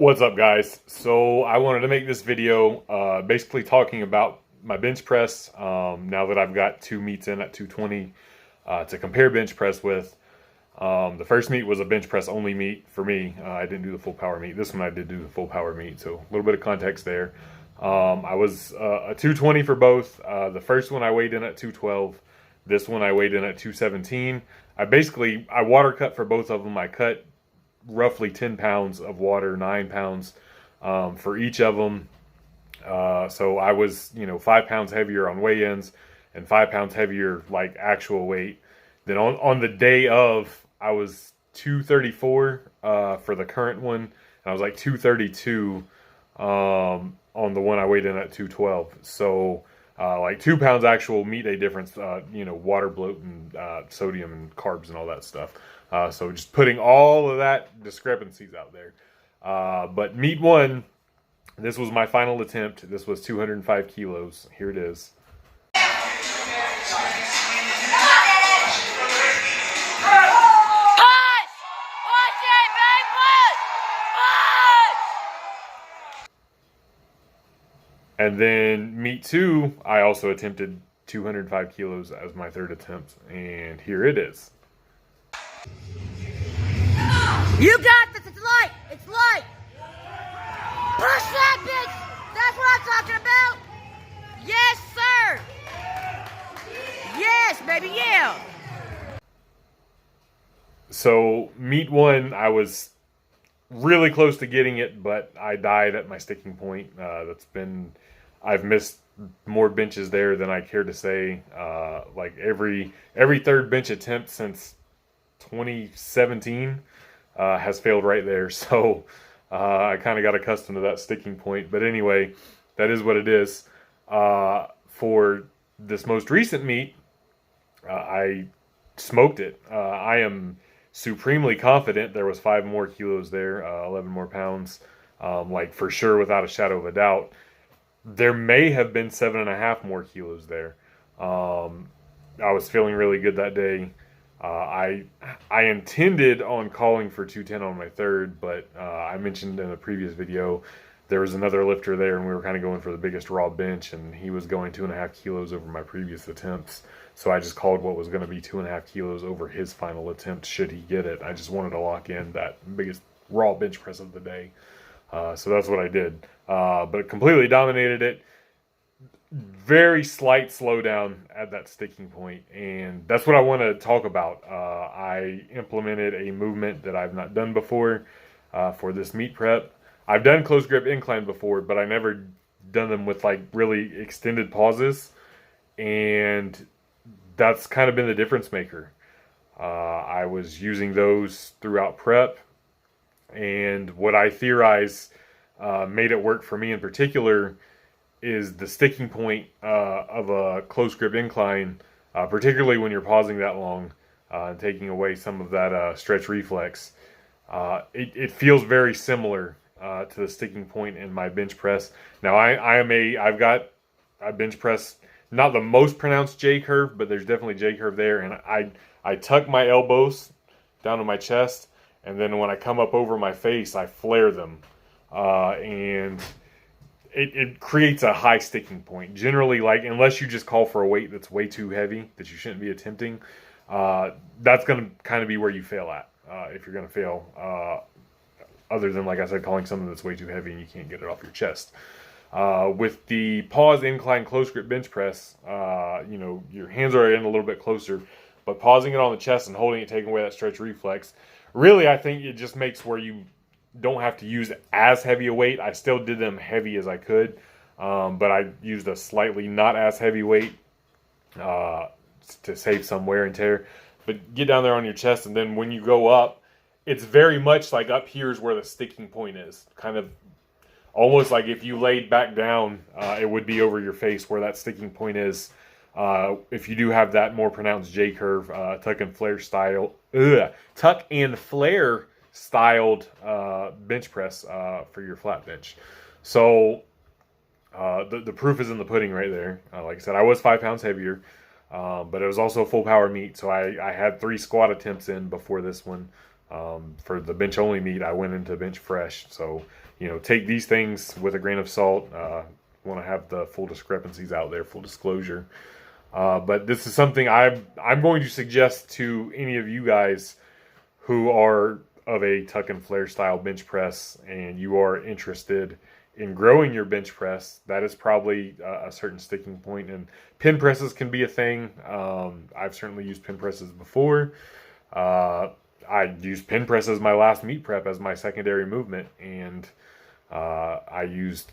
What's up, guys? So I wanted to make this video basically talking about my bench press now that I've got two meets in at 220 to compare bench press with. The first meet was a bench press only meet for me. I didn't do the full power meet. This one I did do the full power meet, so a little bit of context there. I was a 220 for both. The first one I weighed in at 212. This one I weighed in at 217. I water cut for both of them. I cut roughly 10 pounds of water, 9 pounds for each of them. So I was, 5 pounds heavier on weigh-ins and 5 pounds heavier like actual weight. Then on the day of, I was 234 for the current one, and I was like 232 on the one I weighed in at 212. So like 2 pounds actual meat day difference, water bloat and sodium and carbs and all that stuff. So just putting all of that discrepancies out there. But meet one, this was my final attempt. This was 205 kilos. Here it is. And then meet two, I also attempted 205 kilos as my third attempt. And here it is. You got this. It's light. It's light. Push that, bitch. That's what I'm talking about. Yes, sir. Yes, baby, yeah. So meet one, I was really close to getting it, but I died at my sticking point. I've missed more benches there than I care to say. Like every third bench attempt since 2017 has failed right there. So I kind of got accustomed to that sticking point. But anyway, that is what it is. For this most recent meet, I smoked it. I am supremely confident there was 5 more kilos there, 11 more pounds, like for sure without a shadow of a doubt. There may have been 7.5 more kilos there. I was feeling really good that day. I intended on calling for 210 on my third, but I mentioned in a previous video there was another lifter there, and we were kind of going for the biggest raw bench, and he was going 2.5 kilos over my previous attempts. So I just called what was going to be 2.5 kilos over his final attempt, should he get it. I just wanted to lock in that biggest raw bench press of the day. So that's what I did. But completely dominated it. Very slight slowdown at that sticking point, and that's what I want to talk about. I implemented a movement that I've not done before for this meet prep. I've done close grip incline before, but I never done them with like really extended pauses, and that's kind of been the difference maker. I was using those throughout prep, and what I theorize made it work for me in particular is the sticking point of a close grip incline, particularly when you're pausing that long and taking away some of that stretch reflex. It feels very similar to the sticking point in my bench press. Now I've got a bench press, not the most pronounced J curve, but there's definitely J curve there, and I tuck my elbows down to my chest, and then when I come up over my face, I flare them, and it creates a high sticking point. Generally, like, unless you just call for a weight that's way too heavy that you shouldn't be attempting, that's going to kind of be where you fail at, if you're going to fail, other than, like I said, calling something that's way too heavy and you can't get it off your chest. With the pause incline close grip bench press, your hands are in a little bit closer, but pausing it on the chest and holding it, taking away that stretch reflex, really, I think it just makes where you don't have to use as heavy a weight. I still did them heavy as I could, but I used a slightly not as heavy weight to save some wear and tear. But get down there on your chest, and then when you go up, it's very much like up here is where the sticking point is. Kind of almost like if you laid back down, it would be over your face where that sticking point is. If you do have that more pronounced J curve, tuck and flare styled bench press for your flat bench. So the proof is in the pudding right there. Like I said, I was 5 pounds heavier. But it was also a full power meet, so I had 3 squat attempts in before this one. For the bench only meet, I went into bench fresh. So, take these things with a grain of salt. Want to have the full discrepancies out there, full disclosure. But this is something I'm going to suggest to any of you guys who are of a tuck and flare style bench press and you are interested in growing your bench press. That is probably a certain sticking point, and pin presses can be a thing. I've certainly used pin presses before. I used pin press as my last meet prep as my secondary movement, and I used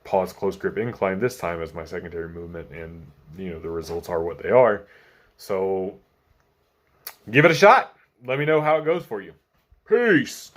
pause close grip incline this time as my secondary movement, and the results are what they are. So give it a shot. Let me know how it goes for you. Peace.